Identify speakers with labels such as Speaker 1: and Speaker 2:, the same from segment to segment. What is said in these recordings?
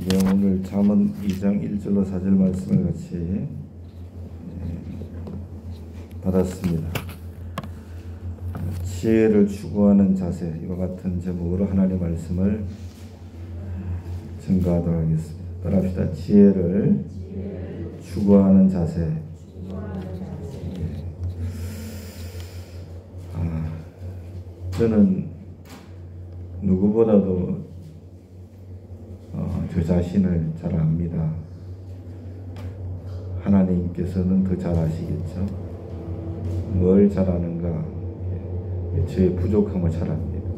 Speaker 1: 이제 오늘 잠언 2장 1절로 4절 말씀을 같이 받았습니다. 지혜를 추구하는 자세, 이와 같은 제목으로 하나님의 말씀을 증거하도록 하겠습니다. 따라합시다. 지혜를 추구하는 자세. 저는 누구보다도 저 자신을 잘 압니다. 하나님께서는 더 잘 아시겠죠. 뭘 잘 아는가? 제 부족함을 잘 압니다.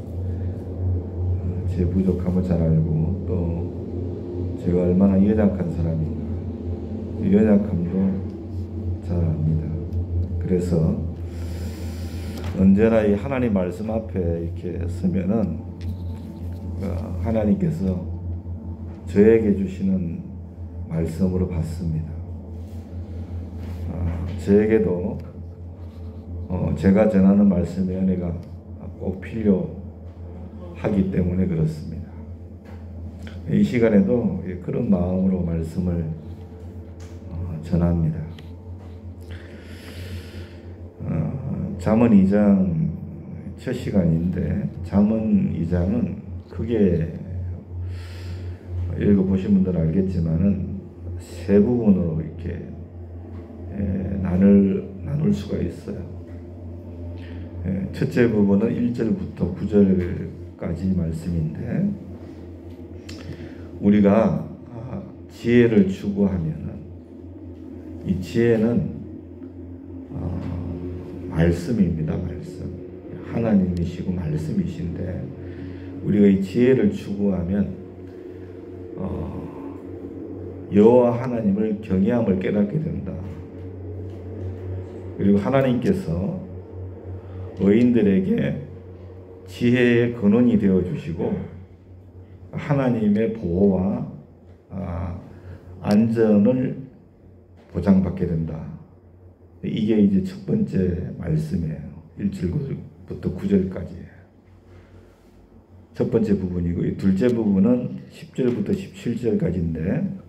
Speaker 1: 제 부족함을 잘 알고 또 제가 얼마나 연약한 사람인가, 연약함도 잘 압니다. 그래서 언제나 이 하나님 말씀 앞에 이렇게 서면은 하나님께서 저에게 주시는 말씀으로 받습니다. 저에게도 제가 전하는 말씀의 은혜가 꼭 필요하기 때문에 그렇습니다. 이 시간에도 그런 마음으로 말씀을 전합니다. 잠언 2장 첫 시간인데, 잠언 2장은 크게 읽어보신 분들은 알겠지만은 세 부분으로 이렇게 나눌 수가 있어요. 첫째 부분은 1절부터 9절까지 말씀인데, 우리가 지혜를 추구하면은 이 지혜는 말씀입니다. 말씀. 하나님이시고 말씀이신데, 우리가 이 지혜를 추구하면 여호와 하나님을 경외함을 깨닫게 된다. 그리고 하나님께서 의인들에게 지혜의 근원이 되어 주시고 하나님의 보호와 안전을 보장받게 된다. 이게 이제 첫 번째 말씀이에요. 1절부터 9절까지예요. 첫 번째 부분이고, 이 둘째 부분은 10절부터 17절까지인데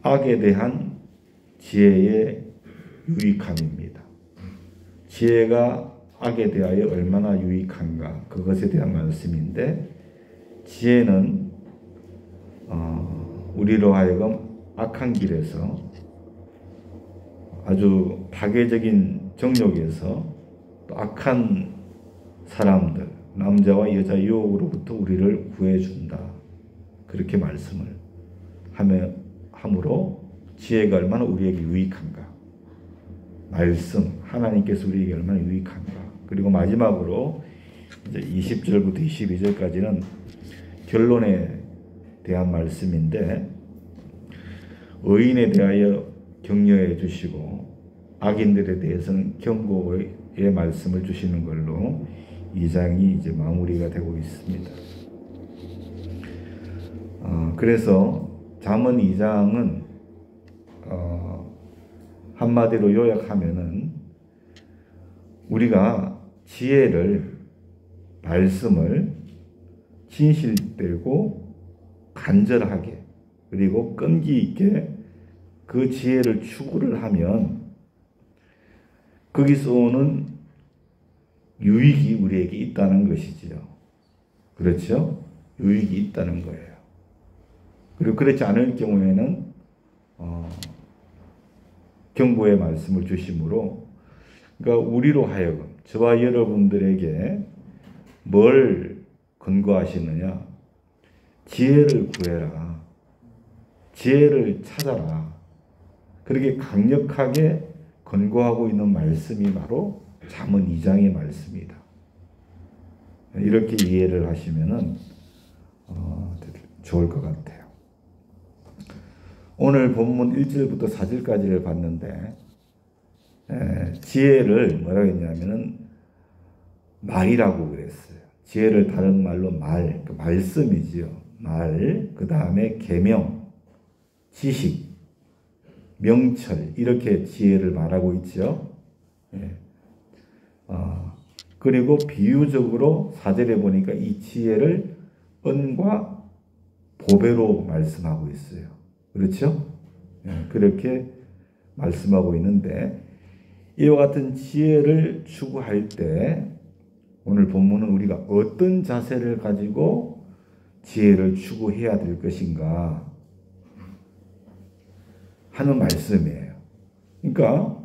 Speaker 1: 악에 대한 지혜의 유익함입니다. 지혜가 악에 대하여 얼마나 유익한가, 그것에 대한 말씀인데, 지혜는 우리로 하여금 악한 길에서, 아주 파괴적인 정욕에서, 또 악한 사람들, 남자와 여자 유혹으로부터 우리를 구해준다. 그렇게 말씀을 함으로 지혜가 얼마나 우리에게 유익한가, 말씀, 하나님께서 우리에게 얼마나 유익한가. 그리고 마지막으로 이제 20절부터 22절까지는 결론에 대한 말씀인데, 의인에 대하여 격려해 주시고 악인들에 대해서는 경고의 말씀을 주시는 걸로 이 장이 이제 마무리가 되고 있습니다. 그래서 잠언 2장은 한마디로 요약하면은, 우리가 지혜를, 말씀을 진실되고 간절하게 그리고 끈기 있게 그 지혜를 추구를 하면 거기서 오는 유익이 우리에게 있다는 것이지요. 그렇죠? 유익이 있다는 거예요. 그리고 그렇지 않을 경우에는 경고의 말씀을 주심으로, 그러니까 우리로 하여금, 저와 여러분들에게 뭘 권고하시느냐? 지혜를 구해라. 지혜를 찾아라. 그렇게 강력하게 권고하고 있는 말씀이 바로 잠언 2장의 말씀이다. 이렇게 이해를 하시면은 좋을 것 같아요. 오늘 본문 1절부터 4절까지를 봤는데, 지혜를 뭐라고 했냐면은 말이라고 그랬어요. 지혜를 다른 말로 말씀이지요. 말, 그 다음에 계명, 지식, 명철, 이렇게 지혜를 말하고 있죠. 그리고 비유적으로 4절에 보니까 이 지혜를 은과 보배로 말씀하고 있어요. 그렇죠? 그렇게 말씀하고 있는데 이와 같은 지혜를 추구할 때 오늘 본문은 우리가 어떤 자세를 가지고 지혜를 추구해야 될 것인가 하는 말씀이에요. 그러니까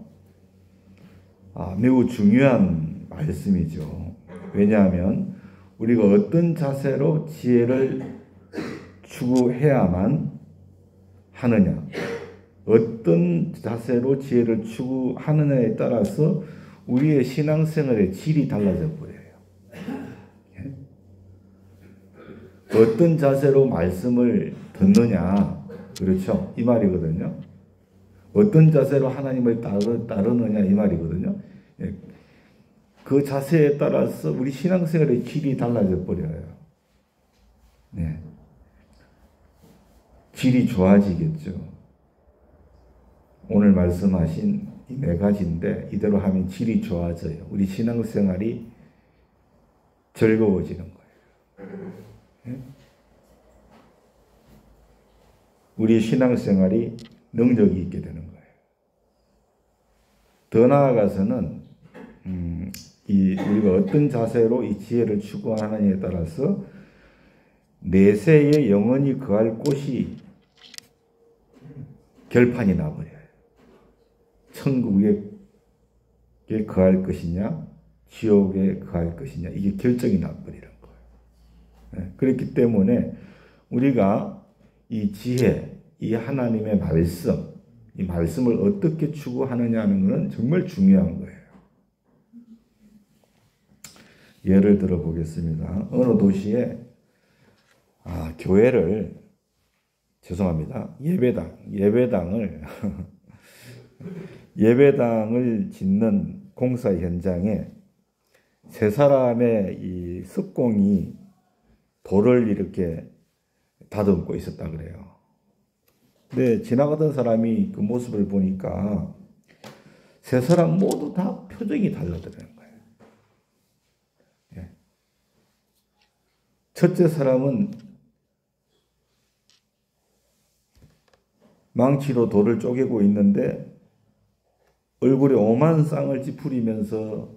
Speaker 1: 매우 중요한 말씀이죠. 왜냐하면 우리가 어떤 자세로 지혜를 추구해야만 하느냐, 어떤 자세로 지혜를 추구하느냐에 따라서 우리의 신앙생활의 질이 달라져 버려요. 어떤 자세로 말씀을 듣느냐, 그렇죠? 이 말이거든요. 어떤 자세로 하나님을 따르느냐 이 말이거든요. 그 자세에 따라서 우리 신앙생활의 질이 달라져 버려요. 네. 질이 좋아지겠죠. 오늘 말씀하신 이 네 가지인데 이대로 하면 질이 좋아져요. 우리 신앙생활이 즐거워지는 거예요. 네? 우리 신앙생활이 능력이 있게 되는 거예요. 더 나아가서는 우리가 어떤 자세로 이 지혜를 추구하느냐에 따라서 내세에 영원히 거할 곳이 결판이 나버려요. 천국에 거할 것이냐 지옥에 거할 것이냐 이게 결정이 나버리는 거예요. 그렇기 때문에 우리가 이 지혜, 이 하나님의 말씀, 이 말씀을 어떻게 추구하느냐는 것은 정말 중요한 거예요. 예를 들어 보겠습니다. 어느 도시에 교회를 예배당을 짓는 공사 현장에 세 사람의 이 석공이 돌을 이렇게 다듬고 있었다 그래요. 근데 지나가던 사람이 그 모습을 보니까 세 사람 모두 다 표정이 달라지는 거예요. 첫째 사람은 망치로 돌을 쪼개고 있는데 얼굴에 오만 쌍을 찌푸리면서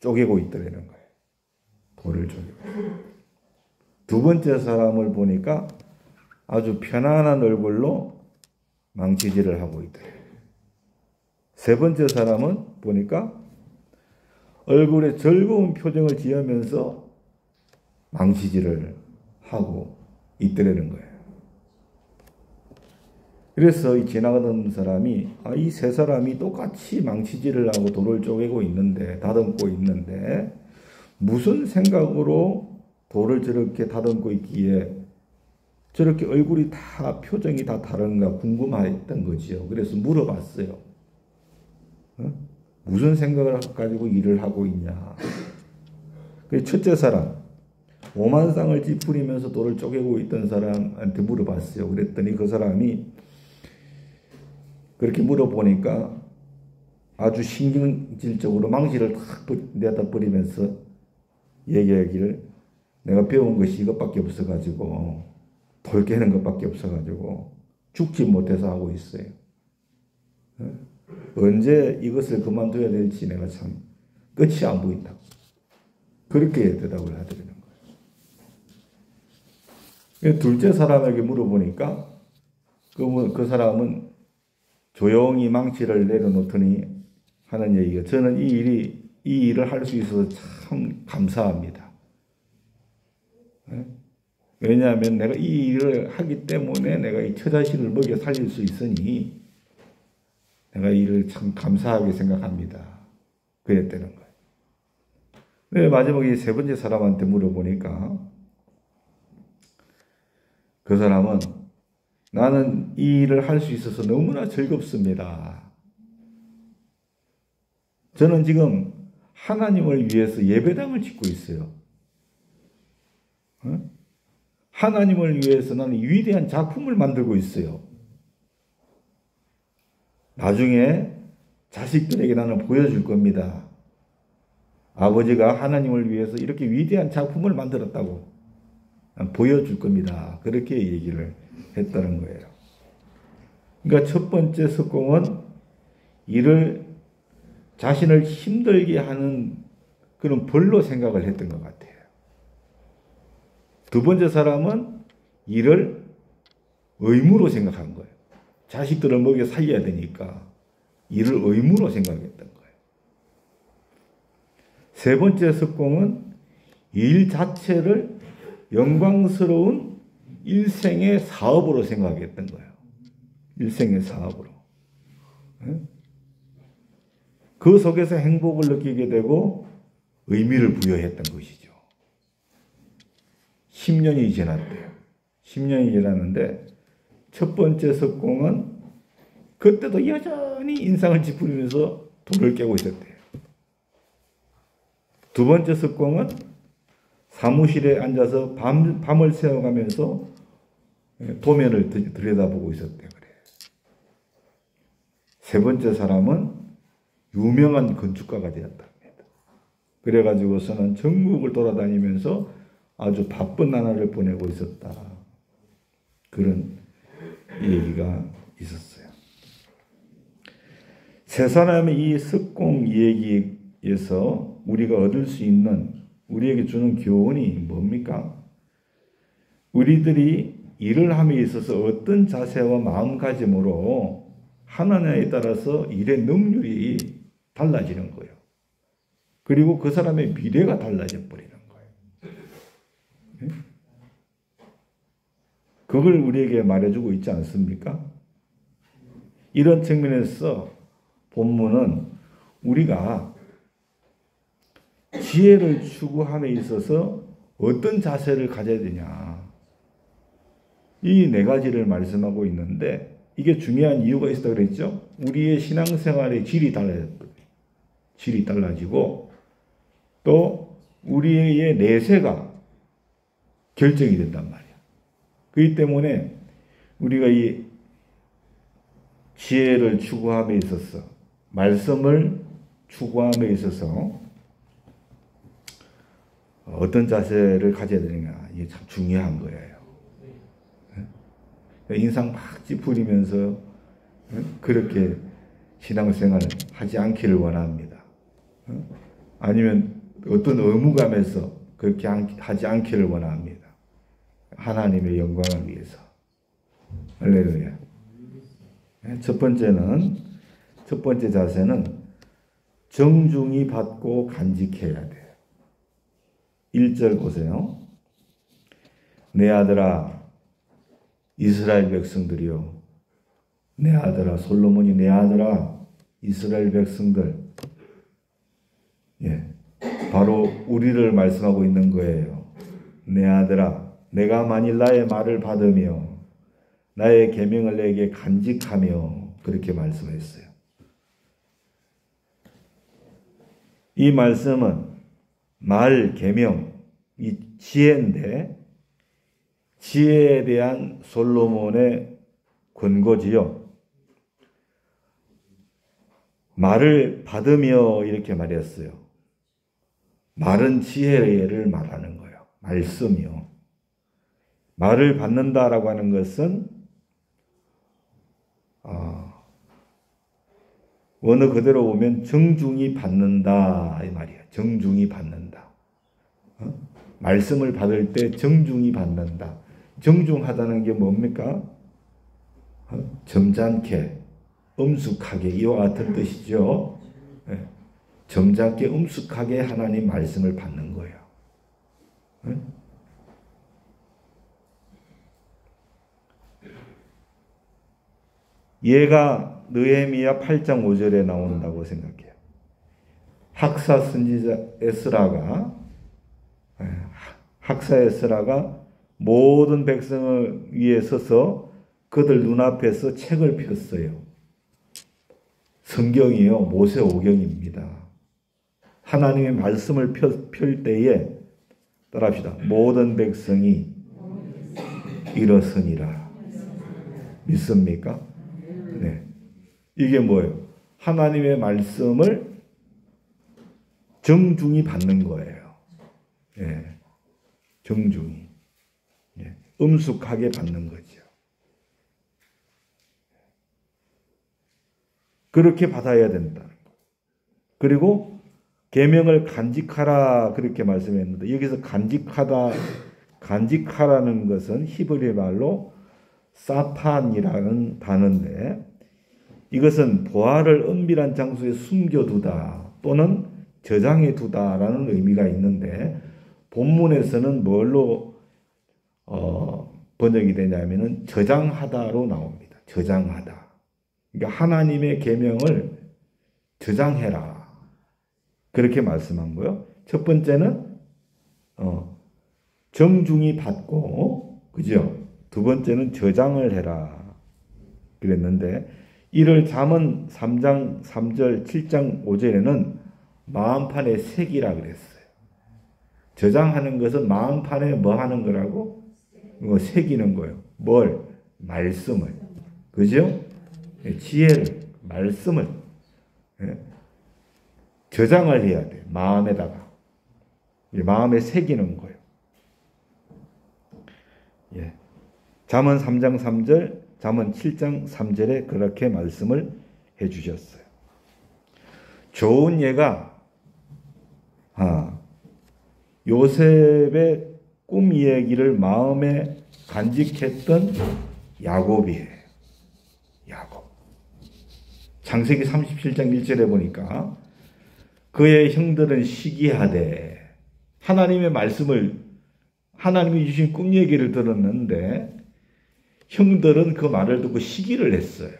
Speaker 1: 쪼개고 있더라는 거예요. 돌을 쪼개고. 두 번째 사람을 보니까 아주 편안한 얼굴로 망치질을 하고 있더래요. 세 번째 사람은 보니까 얼굴에 즐거운 표정을 지으면서 망치질을 하고 있더라는 거예요. 그래서 이 지나가던 사람이 이 세 사람이 똑같이 망치질을 하고 돌을 쪼개고 있는데 다듬고 있는데 무슨 생각으로 돌을 저렇게 다듬고 있기에 저렇게 얼굴이 다 표정이 다 다른가 궁금했던 거지요. 그래서 물어봤어요. 무슨 생각을 가지고 일을 하고 있냐. 그 첫째 사람 오만 쌍을 찌푸리면서 돌을 쪼개고 있던 사람한테 물어봤어요. 그랬더니 그 사람이 그렇게 물어보니까 아주 신경질적으로 망치를 탁 내다 버리면서 얘기하기를 내가 배운 것이 이것밖에 없어가지고 돌 깨는 것밖에 없어가지고 죽지 못해서 하고 있어요. 언제 이것을 그만둬야 될지 내가 참 끝이 안 보인다. 그렇게 대답을 하더라는 거예요. 둘째 사람에게 물어보니까 그 사람은 조용히 망치를 내려놓더니 하는 얘기가 저는 이 일을 할 수 있어서 참 감사합니다. 왜냐하면 내가 이 일을 하기 때문에 내가 이 처자식을 먹여 살릴 수 있으니 내가 이 일을 참 감사하게 생각합니다. 그랬다는 거예요. 네, 마지막에 세 번째 사람한테 물어보니까 그 사람은 나는 이 일을 할 수 있어서 너무나 즐겁습니다. 저는 지금 하나님을 위해서 예배당을 짓고 있어요. 하나님을 위해서 나는 위대한 작품을 만들고 있어요. 나중에 자식들에게 나는 보여줄 겁니다. 아버지가 하나님을 위해서 이렇게 위대한 작품을 만들었다고. 보여줄 겁니다. 그렇게 얘기를 했다는 거예요. 그러니까 첫 번째 석공은 이를 자신을 힘들게 하는 그런 벌로 생각을 했던 것 같아요. 두 번째 사람은 이를 의무로 생각한 거예요. 자식들을 먹여 살려야 되니까 이를 의무로 생각했던 거예요. 세 번째 석공은 일 자체를 영광스러운 일생의 사업으로 생각했던 거예요. 일생의 사업으로. 그 속에서 행복을 느끼게 되고 의미를 부여했던 것이죠. 10년이 지났대요. 10년이 지났는데 첫 번째 석공은 그때도 여전히 인상을 찌푸리면서 돌을 깨고 있었대요. 두 번째 석공은 사무실에 앉아서 밤을 새워가면서 도면을 들여다보고 있었대요. 세 번째 사람은 유명한 건축가가 되었답니다. 그래가지고서는 전국을 돌아다니면서 아주 바쁜 나날을 보내고 있었다. 그런 얘기가 있었어요. 세 사람의 이 석공 얘기에서 우리가 얻을 수 있는, 우리에게 주는 교훈이 뭡니까? 우리들이 일을 함에 있어서 어떤 자세와 마음가짐으로 하느냐에 따라서 일의 능률이 달라지는 거예요. 그리고 그 사람의 미래가 달라져 버리는 거예요. 그걸 우리에게 말해주고 있지 않습니까? 이런 측면에서 본문은 우리가 지혜를 추구함에 있어서 어떤 자세를 가져야 되냐, 이 네 가지를 말씀하고 있는데, 이게 중요한 이유가 있다고 그랬죠. 우리의 신앙생활의 질이 달라졌거든요. 질이 달라지고 또 우리의 내세가 결정이 된단 말이야. 그렇기 때문에 우리가 이 지혜를 추구함에 있어서, 말씀을 추구함에 있어서 어떤 자세를 가져야 되느냐, 이게 참 중요한 거예요. 인상 막 찌푸리면서 그렇게 신앙생활을 하지 않기를 원합니다. 아니면 어떤 의무감에서 그렇게 하지 않기를 원합니다. 하나님의 영광을 위해서. 할렐루야. 첫 번째 자세는 정중히 받고 간직해야 돼요. 1절 보세요. 내 아들아, 이스라엘 백성들이요. 내 아들아, 솔로몬이 내 아들아, 이스라엘 백성들. 예, 바로 우리를 말씀하고 있는 거예요. 내 아들아, 내가 만일 나의 말을 받으며 나의 계명을 내게 간직하며, 그렇게 말씀했어요. 이 말씀은 말, 계명, 이 지혜인데, 지혜에 대한 솔로몬의 권고지요. 말을 받으며 이렇게 말했어요. 말은 지혜를 말하는 거예요. 말씀이요. 말을 받는다라고 하는 것은 원어 그대로 보면 정중히 받는다 이 말이에요. 정중히 받는다. 말씀을 받을 때 정중히 받는다. 정중하다는 게 뭡니까? 점잖게, 엄숙하게, 이와 같은 뜻이죠. 네. 점잖게, 엄숙하게 하나님 말씀을 받는 거예요. 네? 얘가 느헤미야 8장 5절에 나온다고 생각해요. 학사 선지자 에스라가 모든 백성을 위해 서서 그들 눈앞에서 책을 폈어요. 성경이요, 모세오경입니다. 하나님의 말씀을 펼 때에, 따라합시다. 모든 백성이 일어서니라. 믿습니까? 네. 이게 뭐예요? 하나님의 말씀을 정중히 받는 거예요. 예. 정중히. 엄숙하게 받는 거죠. 그렇게 받아야 된다. 그리고 계명을 간직하라 그렇게 말씀했는데 여기서 간직하라는 것은 히브리 말로 사판이라는 단어인데 이것은 보화를 은밀한 장소에 숨겨두다 또는 저장해두다라는 의미가 있는데 본문에서는 뭘로 번역이 되냐면은 저장하다로 나옵니다. 저장하다. 그러니까 하나님의 계명을 저장해라. 그렇게 말씀한 거요. 첫 번째는 정중히 받고 그죠? 두 번째는 저장을 해라. 그랬는데 이를 잠언 3장 3절 7장 5절에는 마음판에 새기라 그랬어요. 저장하는 것은 마음판에 뭐 하는 거라고? 새기는 거예요. 뭘? 말씀을. 그죠? 지혜를, 말씀을 저장을 해야 돼. 마음에다가. 마음에 새기는 거예요. 예. 잠언 3장 3절, 잠언 7장 3절에 그렇게 말씀을 해 주셨어요. 좋은 예가 요셉의 꿈 이야기를 마음에 간직했던 야곱이에요. 야곱. 창세기 37장 1절에 보니까 그의 형들은 시기하되 하나님의 말씀을 하나님이 주신 꿈 얘기를 들었는데 형들은 그 말을 듣고 시기를 했어요.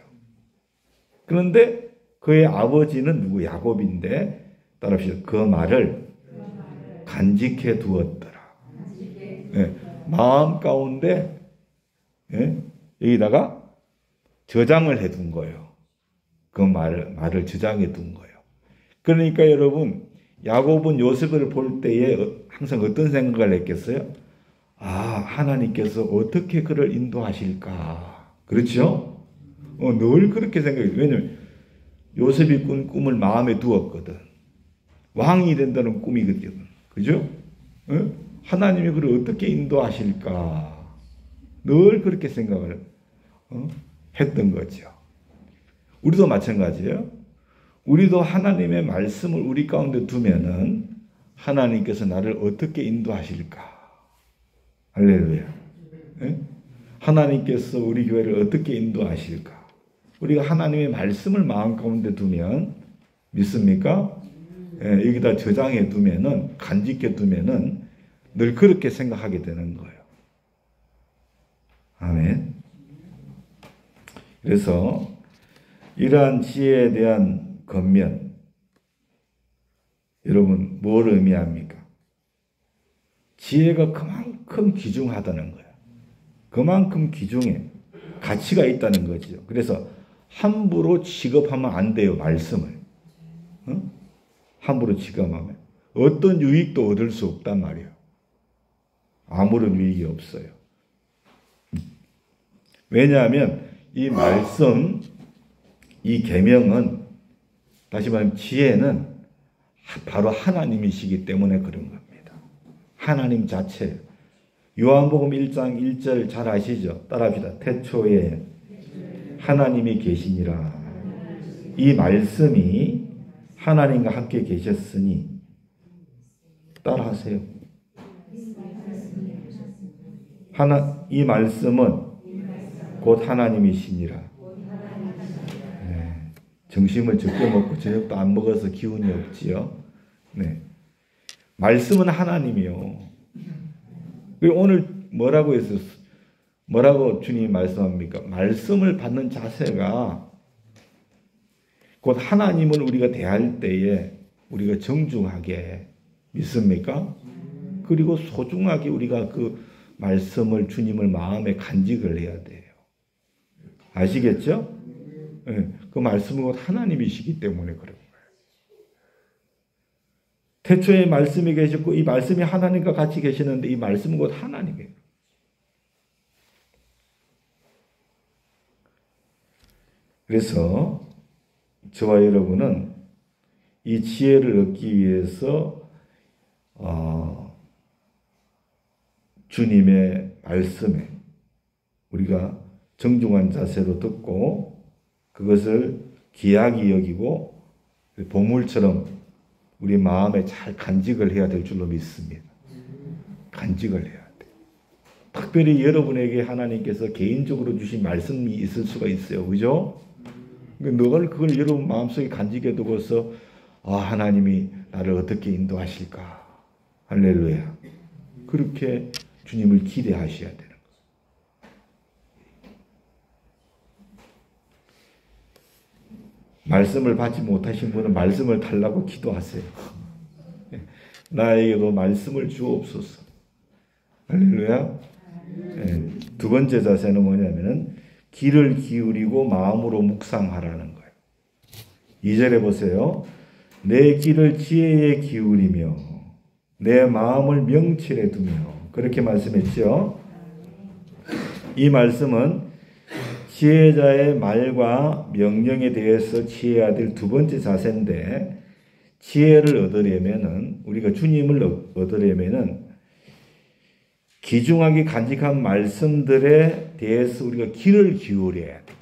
Speaker 1: 그런데 그의 아버지는 누구? 야곱인데 따라합시다. 그 말을 간직해 두었더라. 예, 마음 가운데 여기다가 저장을 해 둔 거예요. 그 말을 저장해 둔 거예요. 그러니까 여러분 야곱은 요셉을 볼 때에 항상 어떤 생각을 했겠어요? 하나님께서 어떻게 그를 인도하실까? 그렇죠? 늘 그렇게 생각해요. 왜냐면 요셉이 꾼 꿈을 마음에 두었거든. 왕이 된다는 꿈이거든. 그죠? 하나님이 그를 어떻게 인도하실까? 늘 그렇게 생각을 했던 거죠. 우리도 마찬가지예요. 우리도 하나님의 말씀을 우리 가운데 두면은 하나님께서 나를 어떻게 인도하실까? 할렐루야. 하나님께서 우리 교회를 어떻게 인도하실까? 우리가 하나님의 말씀을 마음 가운데 두면 믿습니까? 여기다 저장해 두면은 간직해 두면은 늘 그렇게 생각하게 되는 거예요. 아멘. 그래서 이러한 지혜에 대한 권면 여러분 뭘 의미합니까? 지혜가 그만큼 귀중하다는 거예요. 그만큼 귀중해. 가치가 있다는 거죠. 그래서 함부로 취급하면 안 돼요. 말씀을. 함부로 취급하면 어떤 유익도 얻을 수 없단 말이에요. 아무런 유익이 없어요. 왜냐하면 이 말씀, 이 계명은 다시 말하면 지혜는 바로 하나님이시기 때문에 그런 겁니다. 하나님 자체. 요한복음 1장 1절 잘 아시죠? 따라합시다. 태초에 하나님이 계시니라. 이 말씀이 하나님과 함께 계셨으니 따라하세요. 이 말씀은 곧 하나님이시니라. 네. 점심을 적게 먹고 저녁도 안 먹어서 기운이 없지요. 네. 말씀은 하나님이요. 오늘 뭐라고 했어요? 뭐라고 주님이 말씀합니까? 말씀을 받는 자세가 곧 하나님을 우리가 대할 때에 우리가 정중하게 믿습니까? 그리고 소중하게 우리가 그 말씀을 주님을 마음에 간직을 해야 돼요. 아시겠죠? 네, 그 말씀은 곧 하나님이시기 때문에 그런 거예요. 태초에 말씀이 계셨고 이 말씀이 하나님과 같이 계시는데 이 말씀은 곧 하나님이에요. 그래서 저와 여러분은 이 지혜를 얻기 위해서 주님의 말씀에 우리가 정중한 자세로 듣고 그것을 귀하게 여기고 보물처럼 우리 마음에 잘 간직을 해야 될 줄로 믿습니다. 간직을 해야 돼. 특별히 여러분에게 하나님께서 개인적으로 주신 말씀이 있을 수가 있어요. 그죠? 그걸 여러분 마음속에 간직해 두고서 하나님이 나를 어떻게 인도하실까? 할렐루야. 그렇게 주님을 기대하셔야 되는 거예요. 말씀을 받지 못하신 분은 말씀을 달라고 기도하세요. 나에게도 말씀을 주옵소서. 할렐루야. 두 번째 자세는 뭐냐면은 귀를 기울이고 마음으로 묵상하라는 거예요. 2절에 보세요. 내 귀를 지혜에 기울이며 내 마음을 명철에 두며 그렇게 말씀했죠. 이 말씀은 지혜자의 말과 명령에 대해서 취해야 될 두 번째 자세인데 지혜를 얻으려면은 우리가 주님을 얻으려면은 귀중하게 간직한 말씀들에 대해서 우리가 귀를 기울여야 돼.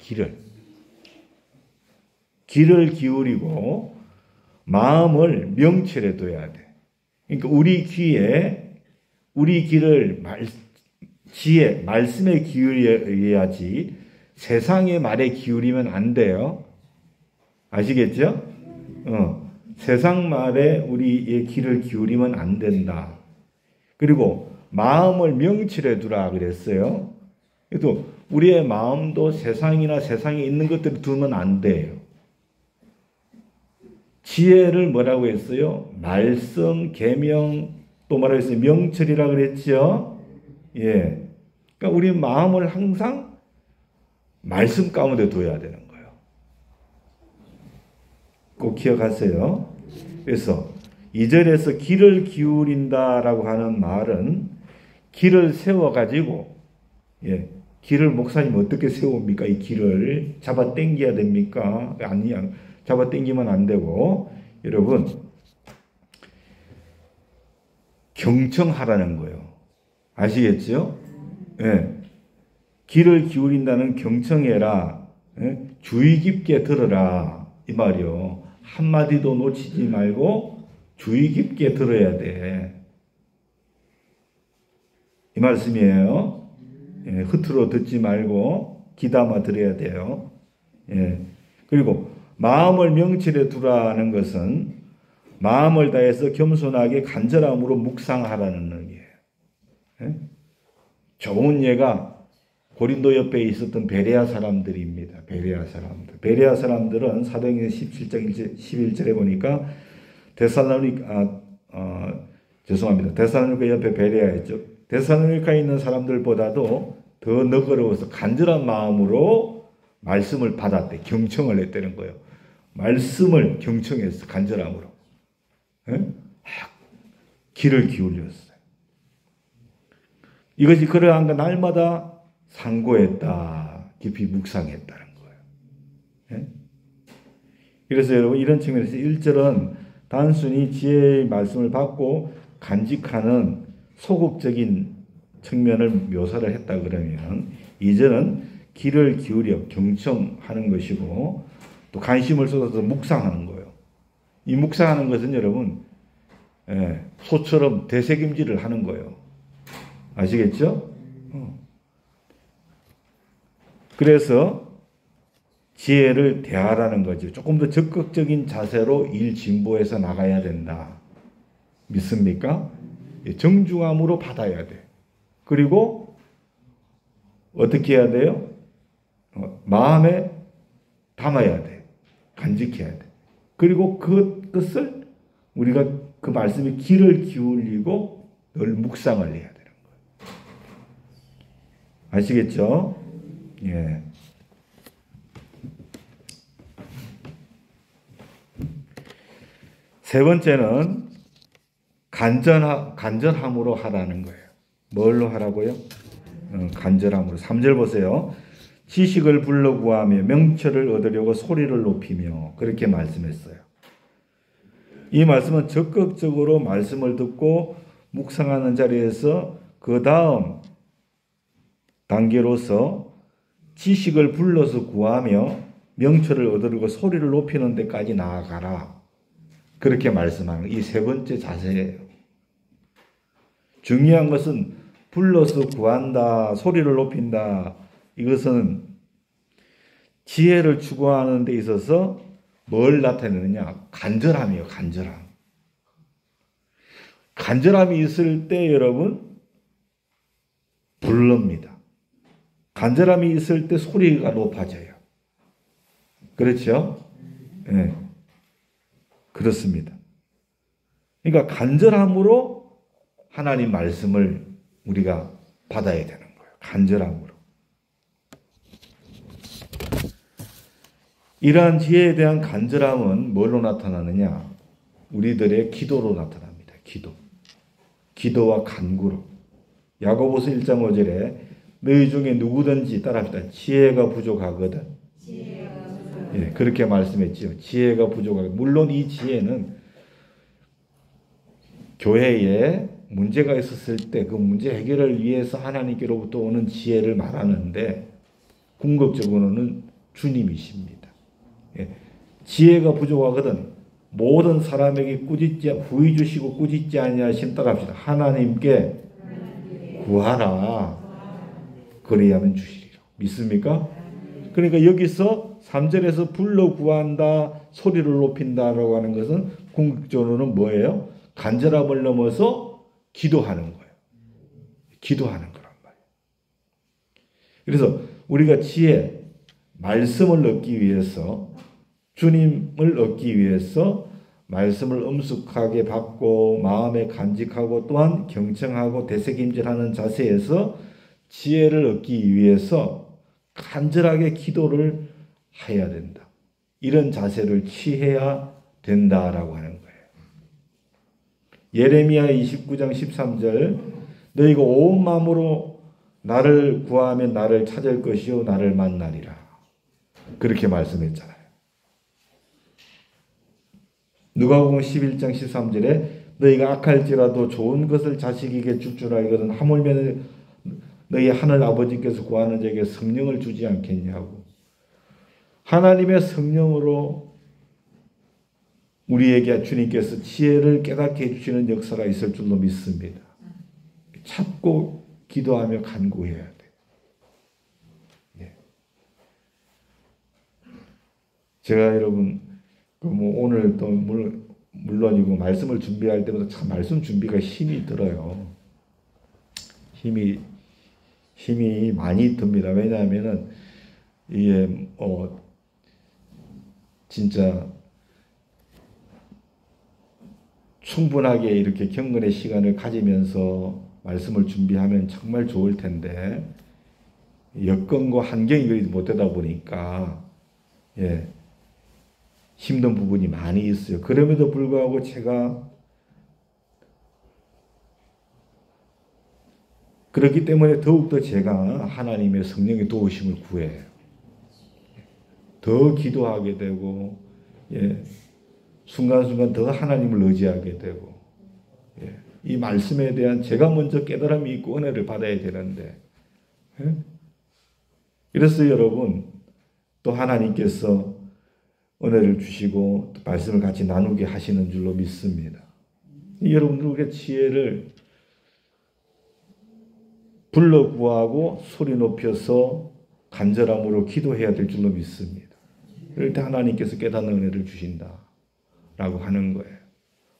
Speaker 1: 귀를 기울이고 마음을 명철에 둬야 돼. 그러니까 우리 귀를 지혜, 말씀에 기울여야지 세상의 말에 기울이면 안 돼요. 아시겠죠? 세상 말에 우리의 귀를 기울이면 안 된다. 그리고 마음을 명철에 두라 그랬어요. 또 우리의 마음도 세상이나 세상에 있는 것들을 두면 안 돼요. 지혜를 뭐라고 했어요? 말씀, 계명, 또 뭐라고 했어요? 명철이라 그랬죠? 예. 그러니까 우리 마음을 항상 말씀 가운데 둬야 되는 거예요. 꼭 기억하세요. 그래서 2절에서 귀를 기울인다라고 하는 말은 길을 세워가지고, 길을 목사님 어떻게 세웁니까? 이 길을 잡아 당겨야 됩니까? 아니야. 잡아 당기면 안 되고, 여러분, 경청하라는 거예요. 아시겠죠? 귀를 기울인다는 경청해라. 주의 깊게 들어라. 이 말이요. 한마디도 놓치지 말고 주의 깊게 들어야 돼. 이 말씀이에요. 흐트러 듣지 말고 귀담아 들어야 돼요. 그리고 마음을 명철에 두라는 것은 마음을 다해서 겸손하게 간절함으로 묵상하라는 의미예요. 좋은 예가 고린도 옆에 있었던 베레아 사람들입니다. 베레아 사람들은 사도행전 17장 11절에 보니까 데살로니가 옆에 베레아였죠. 데살로니카에 있는 사람들보다도 더 너그러워서 간절한 마음으로 말씀을 받았대. 경청을 했다는 거예요. 말씀을 경청했어. 간절함으로. 귀를 기울였어요. 이것이 그러한 거 날마다 상고했다. 깊이 묵상했다는 거예요. 그래서 여러분 이런 측면에서 1절은 단순히 지혜의 말씀을 받고 간직하는 소극적인 측면을 묘사를 했다 그러면 2절은 귀를 기울여 경청하는 것이고 또 관심을 쏟아서 묵상하는 거예요. 이 묵상하는 것은 여러분 소처럼 되새김질을 하는 거예요. 아시겠죠? 그래서 지혜를 대하라는 거죠. 조금 더 적극적인 자세로 일 진보해서 나가야 된다. 믿습니까? 정중함으로 받아야 돼. 그리고 어떻게 해야 돼요? 마음에 담아야 돼. 간직해야 돼. 그리고 그것을 우리가 그 말씀에 귀를 기울이고 늘 묵상을 해야 되는 거예요. 아시겠죠? 예. 세 번째는 간절함으로 하라는 거예요. 뭘로 하라고요? 간절함으로. 3절 보세요. 지식을 불러 구하며 명철을 얻으려고 소리를 높이며 그렇게 말씀했어요. 이 말씀은 적극적으로 말씀을 듣고 묵상하는 자리에서 그 다음 단계로서 지식을 불러서 구하며 명철을 얻으려고 소리를 높이는 데까지 나아가라. 그렇게 말씀하는 이 세 번째 자세예요. 중요한 것은 불러서 구한다, 소리를 높인다. 이것은 지혜를 추구하는 데 있어서 뭘 나타내느냐? 간절함이에요. 간절함. 간절함이 있을 때 여러분 부릅니다. 간절함이 있을 때 소리가 높아져요. 그렇죠? 네. 그렇습니다. 그러니까 간절함으로 하나님 말씀을 우리가 받아야 되는 거예요. 간절함으로. 이러한 지혜에 대한 간절함은 뭘로 나타나느냐? 우리들의 기도로 나타납니다. 기도. 기도와 간구로. 야고보서 1장 5절에 너희 중에 누구든지 따라합시다. 지혜가 부족하거든. 예, 그렇게 말씀했지요. 지혜가 부족하거든. 물론 이 지혜는 교회에 문제가 있었을 때 그 문제 해결을 위해서 하나님께로부터 오는 지혜를 말하는데 궁극적으로는 주님이십니다. 예, 지혜가 부족하거든. 모든 사람에게 후히 주시고 꾸짖지 아니하심 따라합시다. 하나님께 구하라. 그리하면 주시리라. 믿습니까? 그러니까 여기서 3절에서 불러 구한다, 소리를 높인다라고 하는 것은 궁극적으로는 뭐예요? 간절함을 넘어서 기도하는 거예요. 기도하는 거란 말이에요. 그래서 우리가 지혜, 말씀을 얻기 위해서, 주님을 얻기 위해서 말씀을 엄숙하게 받고 마음에 간직하고 또한 경청하고 되새김질하는 자세에서 지혜를 얻기 위해서 간절하게 기도를 해야 된다. 이런 자세를 취해야 된다라고 하는 거예요. 예레미야 29장 13절 너희가 온 마음으로 나를 구하면 나를 찾을 것이요 나를 만나리라. 그렇게 말씀했잖아요. 누가복음 11장 13절에 너희가 악할지라도 좋은 것을 자식에게 줄 줄 알거든 하물며 너희 하늘 아버지께서 구하는 자에게 성령을 주지 않겠냐고. 하나님의 성령으로 우리에게 주님께서 지혜를 깨닫게 해주시는 역사가 있을 줄로 믿습니다. 찾고 기도하며 간구해야 돼요. 네. 제가 여러분 오늘 또 물론이고 말씀을 준비할 때마다 참 말씀 준비가 힘이 들어요. 힘이 많이 듭니다. 왜냐하면은 이게 진짜 충분하게 이렇게 경건의 시간을 가지면서 말씀을 준비하면 정말 좋을 텐데 여건과 환경이 못 되다 보니까 힘든 부분이 많이 있어요. 그럼에도 불구하고 제가 그렇기 때문에 더욱더 제가 하나님의 성령의 도우심을 구해요. 더 기도하게 되고 순간순간 더 하나님을 의지하게 되고 이 말씀에 대한 제가 먼저 깨달음이 있고 은혜를 받아야 되는데 그래서 여러분 또 하나님께서 은혜를 주시고 또 말씀을 같이 나누게 하시는 줄로 믿습니다. 여러분들의 지혜를 불러 구하고 소리 높여서 간절함으로 기도해야 될 줄로 믿습니다. 그럴 때 하나님께서 깨닫는 은혜를 주신다라고 하는 거예요.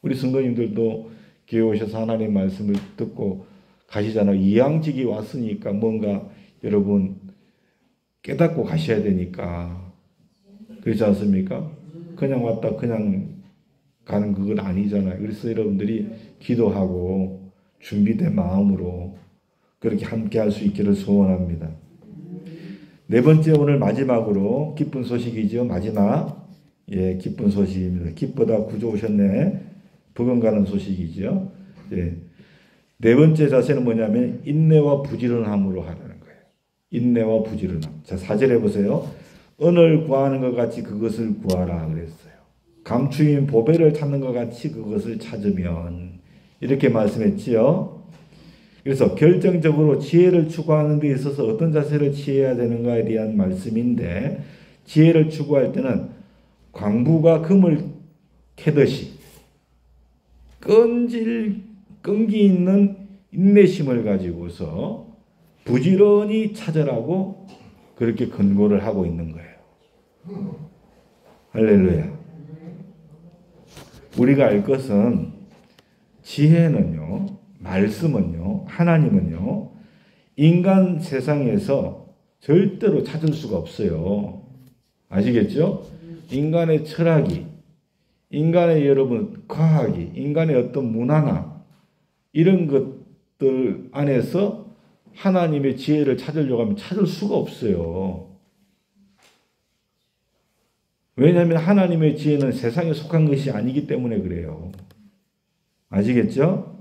Speaker 1: 우리 성도님들도 교회 오셔서 하나님 말씀을 듣고 가시잖아요. 이양직이 왔으니까 뭔가 여러분 깨닫고 가셔야 되니까 그렇지 않습니까? 그냥 왔다 그냥 가는 그건 아니잖아요. 그래서 여러분들이 기도하고 준비된 마음으로 그렇게 함께 할 수 있기를 소원합니다. 네 번째 오늘 마지막으로 기쁜 소식이죠. 마지막 기쁜 소식입니다. 기쁘다 구주 오셨네. 버금가는 소식이죠. 네 번째 자세는 뭐냐면 인내와 부지런함으로 하라는 거예요. 인내와 부지런함. 자, 4절에 보세요. 은을 구하는 것 같이 그것을 구하라 그랬어요. 감추인 보배를 찾는 것 같이 그것을 찾으면 이렇게 말씀했지요. 그래서 결정적으로 지혜를 추구하는 데 있어서 어떤 자세를 취해야 되는가에 대한 말씀인데, 지혜를 추구할 때는 광부가 금을 캐듯이 끈기 있는 인내심을 가지고서 부지런히 찾으라고 그렇게 권고를 하고 있는 거예요. 할렐루야. 우리가 알 것은 지혜는요, 말씀은요, 하나님은요, 인간 세상에서 절대로 찾을 수가 없어요. 아시겠죠? 인간의 철학이, 인간의 여러분 과학이, 인간의 어떤 문화나 이런 것들 안에서 하나님의 지혜를 찾으려고 하면 찾을 수가 없어요. 왜냐하면 하나님의 지혜는 세상에 속한 것이 아니기 때문에 그래요. 아시겠죠?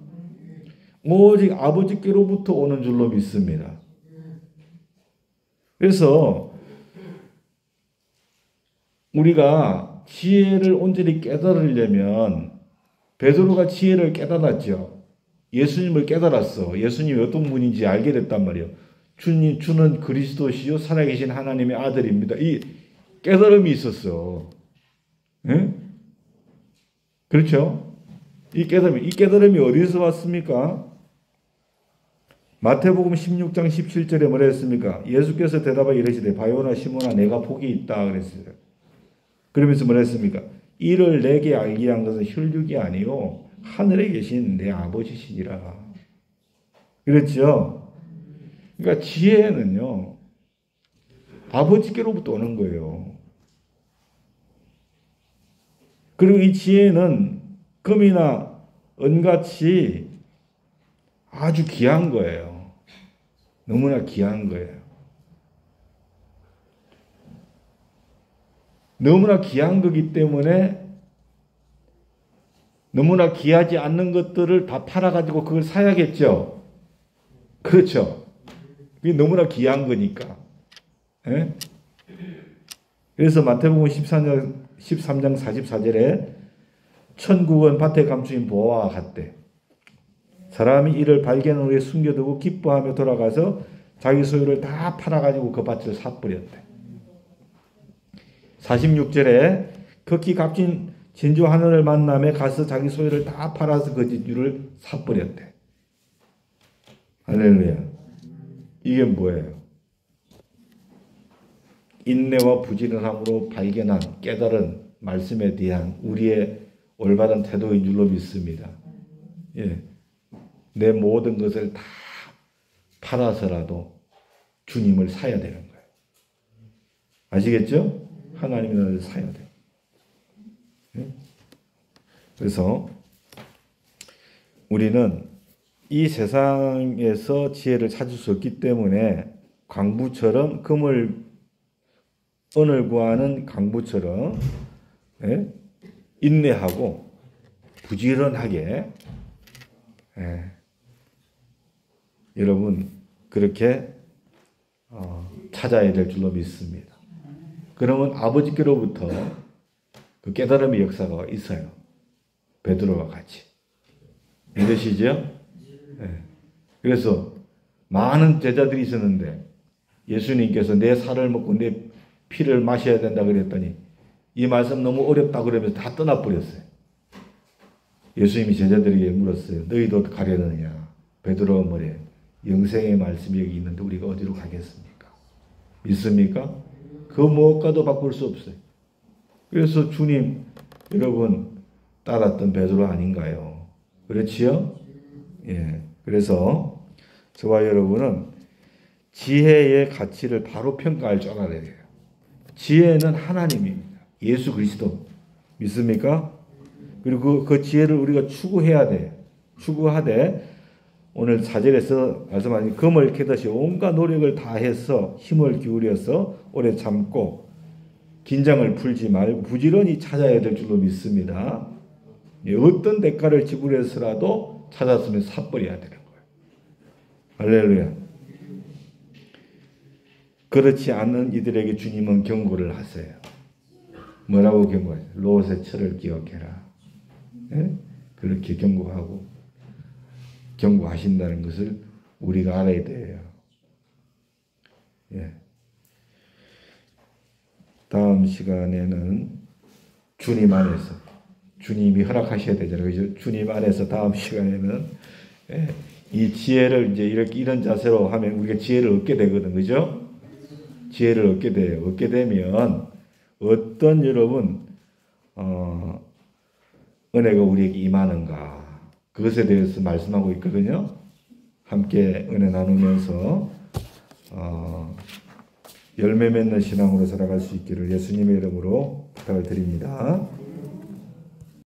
Speaker 1: 오직 아버지께로부터 오는 줄로 믿습니다. 그래서 우리가 지혜를 온전히 깨달으려면 베드로가 지혜를 깨달았죠. 예수님을 깨달았어. 예수님이 어떤 분인지 알게 됐단 말이에요. 주는 그리스도시요 살아계신 하나님의 아들입니다. 이 깨달음이 있었어. 예? 그렇죠? 이 깨달음이 어디서 왔습니까? 마태복음 16장 17절에 뭐라 했습니까? 예수께서 대답하여 이르시되 바요나 시몬아 내가 복이 있다 그랬어요. 그러면서 뭐라 했습니까? 이를 내게 알게 한 것은 혈육이 아니요 하늘에 계신 내 아버지시니라. 그렇죠? 그러니까 지혜는요 아버지께로부터 오는 거예요. 그리고 이 지혜는 금이나 은같이 아주 귀한 거예요. 너무나 귀한 거예요. 너무나 귀한 거기 때문에 너무나 귀하지 않는 것들을 다 팔아가지고 그걸 사야겠죠. 그렇죠. 그게 너무나 귀한 거니까. 예? 그래서 마태복음 13장 44절에 천국은 밭에 감추인 보화와 같대. 사람이 이를 발견한 후에 숨겨두고 기뻐하며 돌아가서 자기 소유를 다 팔아가지고 그 밭을 사버렸대. 46절에 극히 값진 진주 하늘을 만남에 가서 자기 소유를 다 팔아서 그 진주를 사버렸대. 할렐루야. 이게 뭐예요? 인내와 부지런함으로 발견한 깨달은 말씀에 대한 우리의 올바른 태도인 줄로 믿습니다. 예. 내 모든 것을 다 팔아서라도 주님을 사야 되는 거예요. 아시겠죠? 하나님의 나라를 사야 돼요. 예? 그래서 우리는 이 세상에서 지혜를 찾을 수 없기 때문에 광부처럼 은을 구하는 광부처럼 예? 인내하고 부지런하게 여러분 그렇게 찾아야 될 줄로 믿습니다. 그러면 아버지께로부터 그 깨달음의 역사가 있어요. 베드로와 같이. 믿으시죠? 네. 그래서 많은 제자들이 있었는데 예수님께서 내 살을 먹고 내 피를 마셔야 된다 그랬더니 이 말씀 너무 어렵다 그러면서 다 떠나버렸어요. 예수님이 제자들에게 물었어요. 너희도 가려느냐? 베드로가 뭐래? 영생의 말씀이 여기 있는데 우리가 어디로 가겠습니까? 믿습니까? 그 무엇과도 바꿀 수 없어요. 그래서 주님 여러분 따랐던 베드로 아닌가요? 그렇지요? 예. 그래서 저와 여러분은 지혜의 가치를 바로 평가할 줄 알아야 돼요. 지혜는 하나님입니다. 예수 그리스도. 믿습니까? 그리고 그 지혜를 우리가 추구해야 돼. 추구하되 오늘 4절에서 말씀하신 금을 캐듯이 온갖 노력을 다해서 힘을 기울여서 오래 참고 긴장을 풀지 말고 부지런히 찾아야 될 줄로 믿습니다. 어떤 대가를 지불해서라도 찾았으면 사버려야 되는 거예요. 할렐루야. 그렇지 않은 이들에게 주님은 경고를 하세요. 뭐라고 경고하세요? 롯의 철을 기억해라. 네? 그렇게 경고하신다는 것을 우리가 알아야 돼요. 예. 다음 시간에는 주님 안에서, 주님이 허락하셔야 되잖아요. 그죠? 주님 안에서 다음 시간에는 예, 이 지혜를 이제 이렇게 이런 자세로 하면 우리가 지혜를 얻게 되거든. 그죠? 지혜를 얻게 돼요. 얻게 되면 어떤 여러분 은혜가 우리에게 임하는가 그것에 대해서 말씀하고 있거든요. 함께 은혜 나누면서 열매 맺는 신앙으로 살아갈 수 있기를 예수님의 이름으로 부탁을 드립니다.